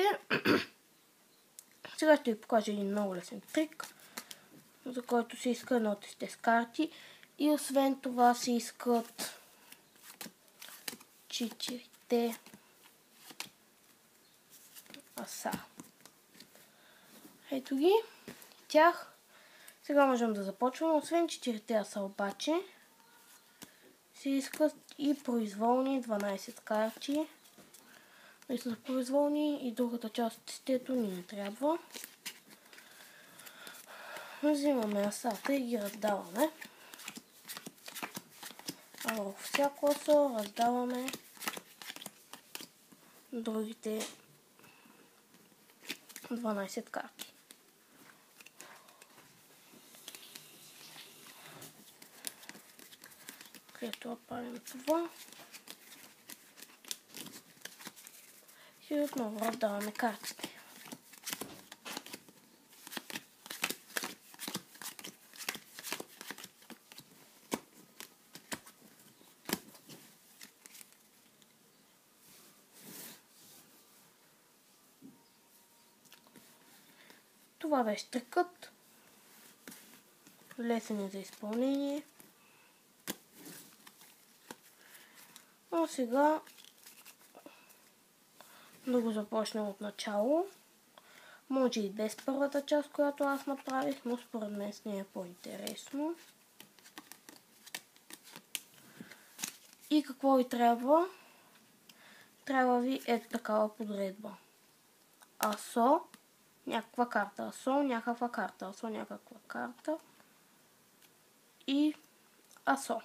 картите. Сега ще ви покажа един много лесен трик, за който се иска едно тесте с карти. И освен това се искат 4 аса. Ето ги тях. Сега можем да започваме. Освен 4 аса обаче се искат и произволни 12 карти. И са произволни и другата част от тестето ни не трябва. Взимаме асата и ги раздаваме. А в всяко асо раздаваме другите 12 карти. След това правим това. И отново раздаваме картите. Това беше трикът. Лесен е за изпълнение. А сега да го започнем от начало. Може и без първата част, която аз направих, но според мен с нея е по-интересно. И какво ви трябва? Трябва ви ето такава подредба. Асо, някаква карта. Асо, някаква карта. Асо, някаква карта. И асо.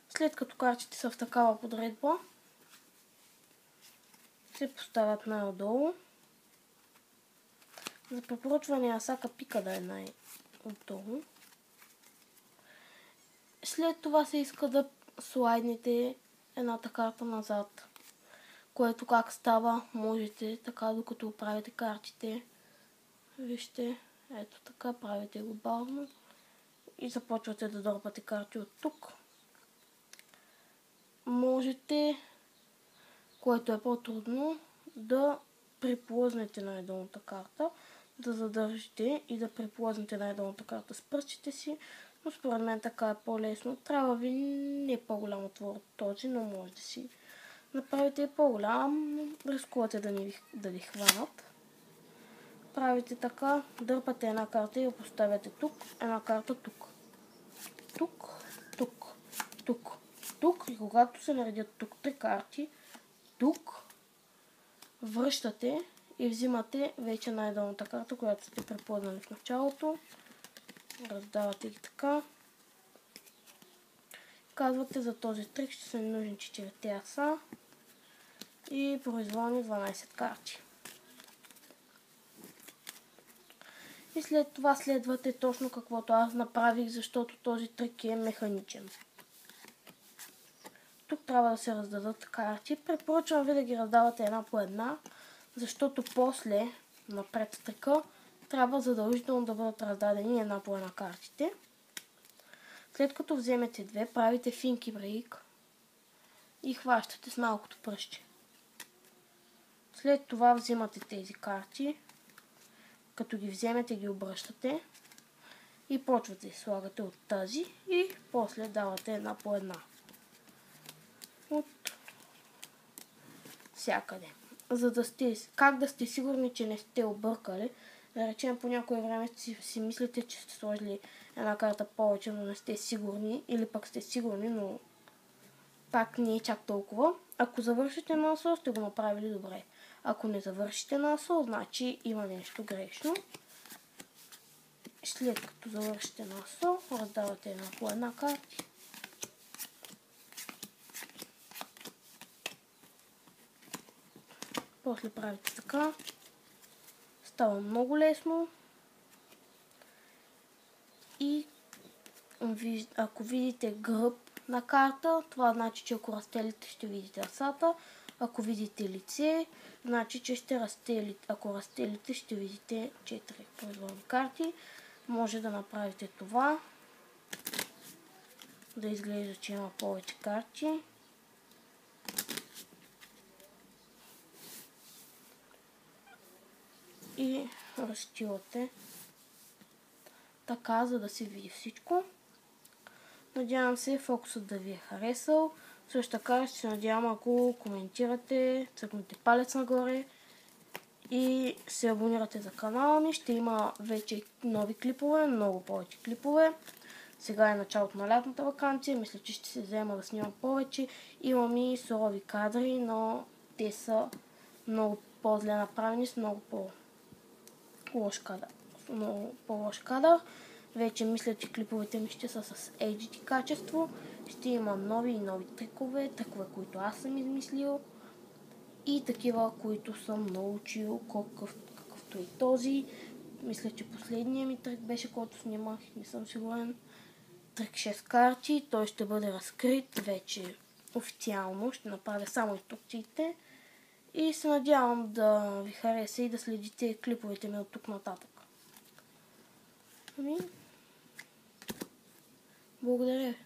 След като картите са в такава подредба, се поставят най-отдолу. За препоръчване асака пика да е най-отдолу. След това се иска да слайднете едната карта назад, което как става, можете така докато правите картите. Вижте, ето така, правите го бавно и започвате да дърпате карти от тук. Можете, което е по-трудно, да приплъзнете най-долната карта, да задържите и да приплъзнете най-долната карта с пръстите си, но според мен така е по-лесно. Трябва ви не по-голям отвор от този, но може да си направите по-голям, рискувате да ви хванат. Правите така, дърпате една карта и я поставяте тук, една карта тук. Тук, тук, тук, тук и когато се наредят тук 3 карти, тук връщате и взимате вече най-долната карта, която сте преплъзнали в началото. Раздавате ги така. Казвате, за този трик ще са ни нужни 4 аса и произволни 12 карти. И след това следвате точно каквото аз направих, защото този трик е механичен. Тук трябва да се раздадат карти. Препоръчвам ви да ги раздавате една по една, защото после, напред трика, трябва задължително да бъдат раздадени една по една картите. След като вземете две, правите финки брейк и хващате с малкото пръстче. След това взимате тези карти, като ги вземете, ги обръщате и почвате, слагате от тази и после давате една по една. От всякъде. За да как да сте сигурни, че не сте объркали. Да речем, по някое време си мислите, че сте сложили една карта повече, но не сте сигурни. Или пък сте сигурни, но пак не е чак толкова. Ако завършите на асо, сте го направили добре. Ако не завършите на асо, значи има нещо грешно. След като завършите на асо, раздавате една по една карти. После правите така. Става много лесно. И ако видите гръб на карта, това значи, че ако разстелите, ще видите асата. Ако видите лице, значи, че ще разстелите. Ако разстелите, ще видите 4 произволни карти. Може да направите това. Да изглежда, че има повече карти. и разтилате така, за да се види всичко. Надявам се фокусът да ви е харесал. Също така ще се надявам, ако коментирате, цъкнете палец нагоре и се абонирате за канала ми. Ще има вече нови клипове, много повече клипове. Сега е началото на лятната ваканция, мисля, че ще се взема да снимам повече. Имам и сурови кадри, но те са много по-зле направени, с много по-лош кадър. Вече мисля, че клиповете ми ще са с HD качество. Ще има нови и нови трикове, които аз съм измислил. И такива, които съм научил, какъвто и този. Мисля, че последният ми трик беше, който снимах, не съм сигурен. Трик 6 карти, той ще бъде разкрит вече официално. Ще направя само инструкциите. И се надявам да ви хареса и да следите клиповете ми от тук нататък. Благодаря ви.